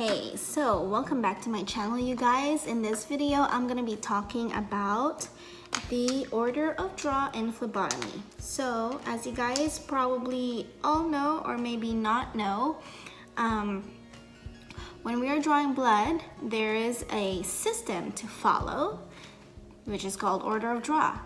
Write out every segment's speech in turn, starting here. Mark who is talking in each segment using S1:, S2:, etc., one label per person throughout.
S1: Okay, so welcome back to my channel, you guys. In this video, I'm going to be talking about the order of draw in phlebotomy. So, as you guys probably all know or maybe not know, when we are drawing blood, there is a system to follow, which is called order of draw.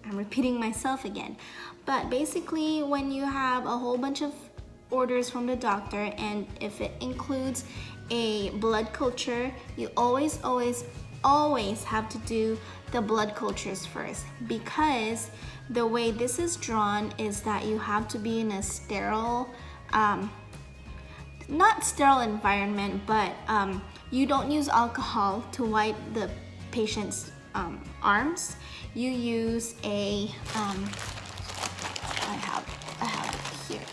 S1: I'm repeating myself again. But basically, when you have a whole bunch of orders from the doctor, and if it includes a blood culture, you always have to do the blood cultures first, because the way this is drawn is that you have to be in a sterile, not sterile environment, but you don't use alcohol to wipe the patient's arms. You use a I have it here.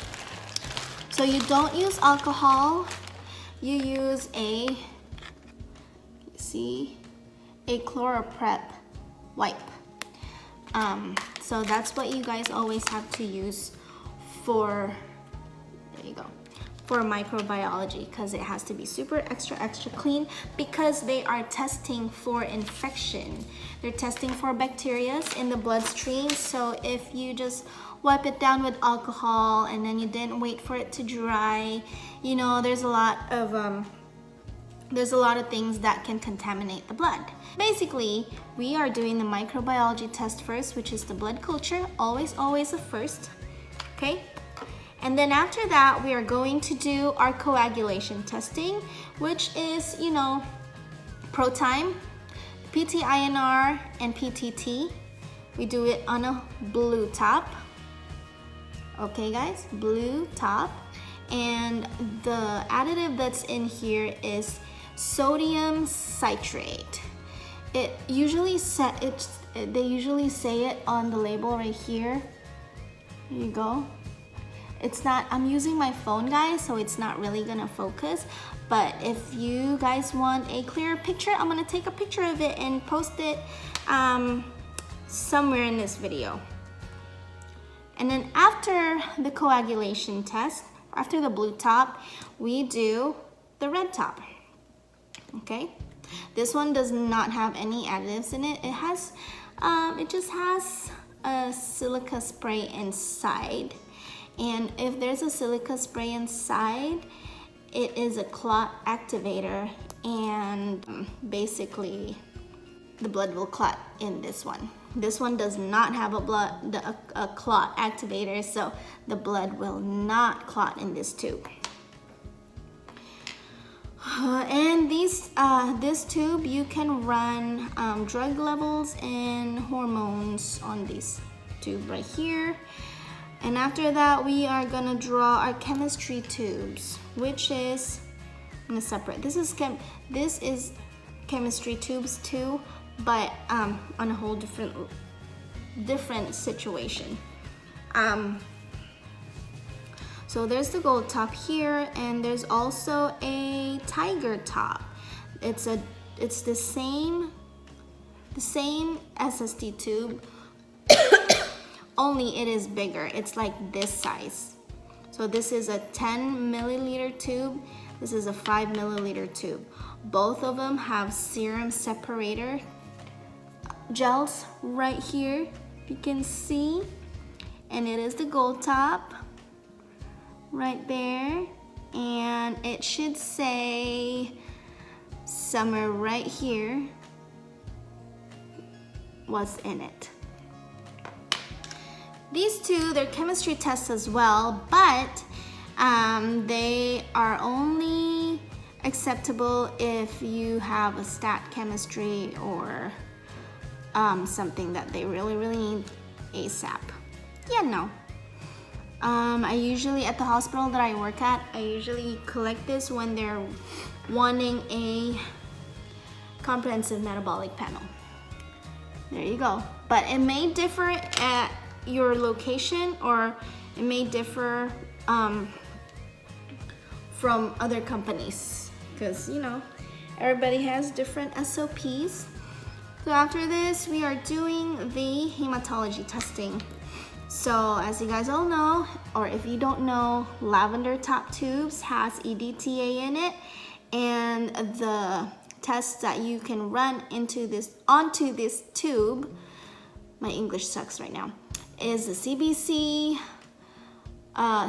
S1: So you don't use alcohol, you use a ChloraPrep wipe. So that's what you guys always have to use for, for microbiology, because it has to be super extra clean, because they are testing for infection. They're testing for bacteria in the bloodstream. So if you just wipe it down with alcohol and then you didn't wait for it to dry, there's a lot of things that can contaminate the blood. Basically, we are doing the microbiology test first, which is the blood culture, always the first, okay? And then after that, we are going to do our coagulation testing, which is, ProTime, PT-INR, and PTT. We do it on a blue top. Okay, guys, blue top. And the additive that's in here is sodium citrate. They usually say it on the label right here. Here you go. It's not, I'm using my phone, guys, so it's not really gonna focus. But if you guys want a clearer picture, I'm gonna take a picture of it and post it somewhere in this video. And then after the coagulation test, after the blue top, we do the red top. Okay, this one does not have any additives in it. It just has a silica spray inside. And if there's a silica spray inside, it is a clot activator, and basically the blood will clot in this one. This one does not have a clot activator, so the blood will not clot in this tube. And this tube, you can run drug levels and hormones on this tube right here. And after that, we are gonna draw our chemistry tubes, which is, I'm gonna separate. This is chemistry tubes too, but on a whole different situation. So there's the gold top here, and there's also a tiger top. It's the same SST tube, only it is bigger. It's like this size. So this is a 10 milliliter tube. This is a 5 milliliter tube. Both of them have serum separator gels right here, if you can see. And it is the gold top right there. And it should say somewhere right here what's in it. These two, they're chemistry tests as well, but they are only acceptable if you have a stat chemistry or something that they really need ASAP. I usually, at the hospital that I work at, I usually collect this when they're wanting a comprehensive metabolic panel. There you go. But it may differ at your location, or it may differ from other companies, because everybody has different SOPs. So after this, we are doing the hematology testing. So as you guys all know, or if you don't know, lavender top tubes has EDTA in it, And the tests that you can run onto this tube, my English sucks right now, is the CBC,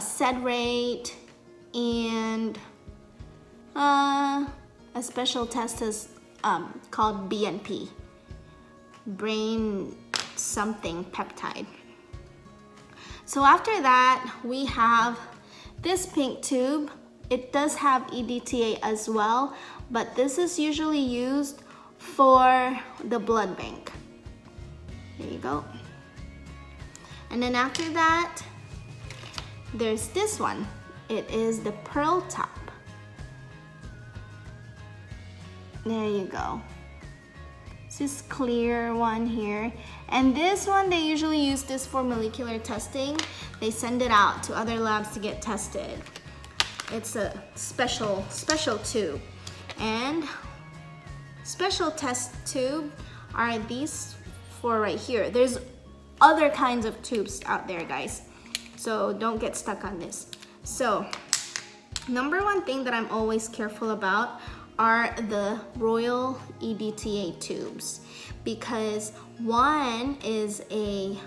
S1: sed rate, and a special test is called BNP, brain something peptide. So after that, we have this pink tube. It does have EDTA as well, but this is usually used for the blood bank. There you go. And then after that, there's this one. It is the pearl top. There you go. This clear one here. And this one, they usually use this for molecular testing. They send it out to other labs to get tested. It's a special tube. And special test tube are these four right here. There's other kinds of tubes out there, guys. So don't get stuck on this. So number one thing that I'm always careful about are the Royal EDTA tubes, because one is a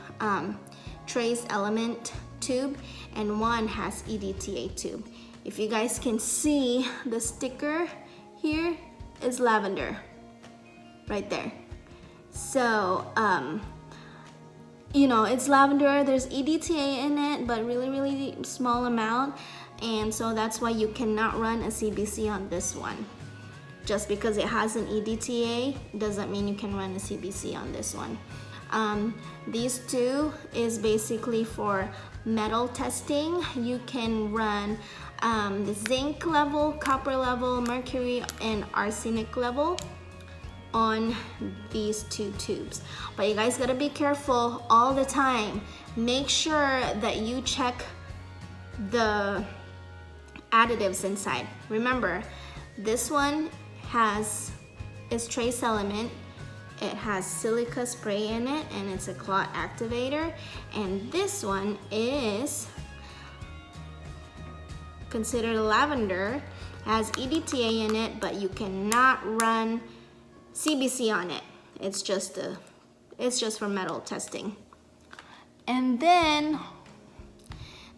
S1: trace element tube and one has EDTA tube. If you guys can see, the sticker here is lavender right there. So you know, it's lavender, there's EDTA in it, but really small amount, and so that's why you cannot run a CBC on this one. Just because it has an EDTA doesn't mean you can run a CBC on this one. These two is basically for metal testing. You can run the zinc level, copper level, mercury, and arsenic level on these two tubes. But you guys gotta be careful all the time. Make sure that you check the additives inside. Remember, this one is trace element. It has silica spray in it, and it's a clot activator. And this one is considered lavender, has EDTA in it, but you cannot run CBC on it. It's just for metal testing. And then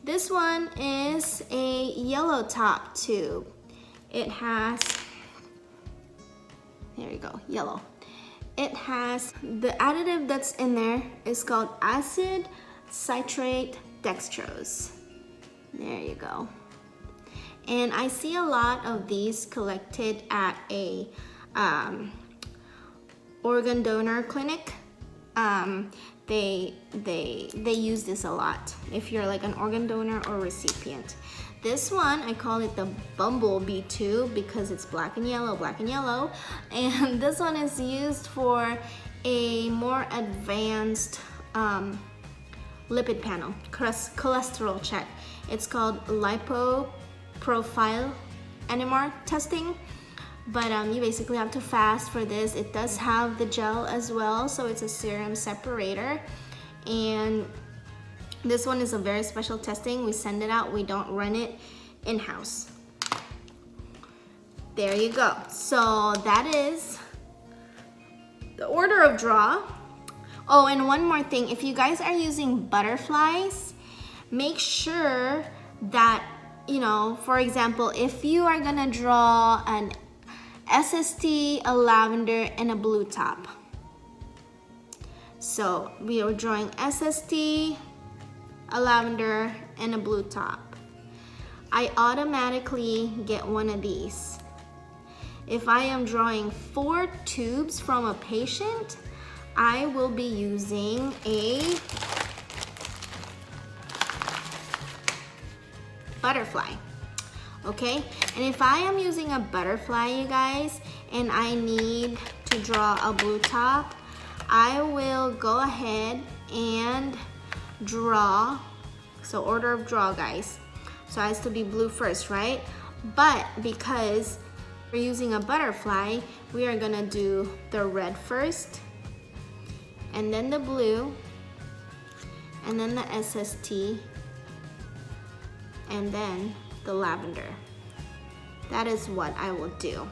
S1: this one is a yellow top tube. It has, there you go, yellow. It has, the additive that's in there is called acid citrate dextrose. There you go. And I see a lot of these collected at a organ donor clinic. They use this a lot if you're like an organ donor or recipient. This one, I call it the bumblebee tube because it's black and yellow. And this one is used for a more advanced lipid panel, cholesterol check. It's called lipoprofile NMR testing. But you basically have to fast for this. It does have the gel as well, so it's a serum separator. And this one is a very special testing. We send it out, we don't run it in-house. There you go. So that is the order of draw. Oh, and one more thing. If you guys are using butterflies, make sure that, you know, for example, if you are gonna draw an SST, a lavender, and a blue top. So we are drawing SST, a lavender, and a blue top. I automatically get one of these. If I am drawing 4 tubes from a patient, I will be using a butterfly. Okay, and if I am using a butterfly, you guys, and I need to draw a blue top, I will go ahead and draw. So order of draw, guys. So it has to be blue first, right? But because we're using a butterfly, we are gonna do the red first, and then the blue, and then the SST, and then the lavender. That is what I will do.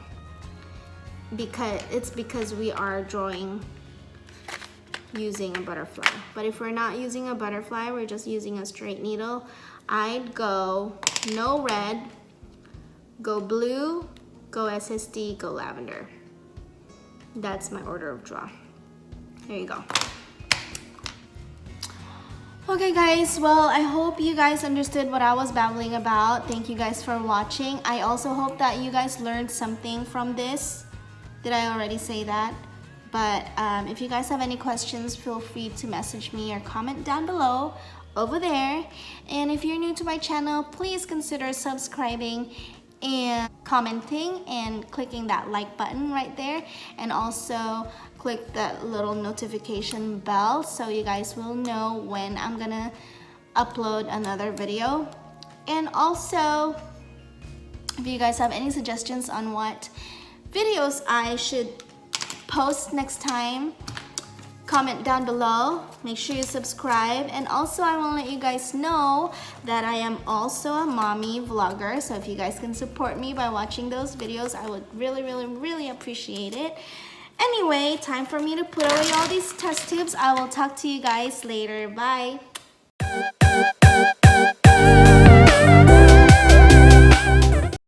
S1: Because we are drawing using a butterfly. But if we're not using a butterfly, we're just using a straight needle, I'd go no red, go blue, go SSD, go lavender. That's my order of draw. There you go. Okay guys, well, I hope you guys understood what I was babbling about. Thank you guys for watching. I also hope that you guys learned something from this. Did I already say that? But if you guys have any questions, feel free to message me or comment down below over there. And if you're new to my channel, please consider subscribing and commenting and clicking that like button right there, and also click that little notification bell so you guys will know when I'm gonna upload another video. And also, if you guys have any suggestions on what videos I should post next time, comment down below. Make sure you subscribe. And also, I want to let you guys know that I am also a mommy vlogger, so if you guys can support me by watching those videos, I would really appreciate it. Anyway, time for me to put away all these test tubes. I will talk to you guys later. Bye.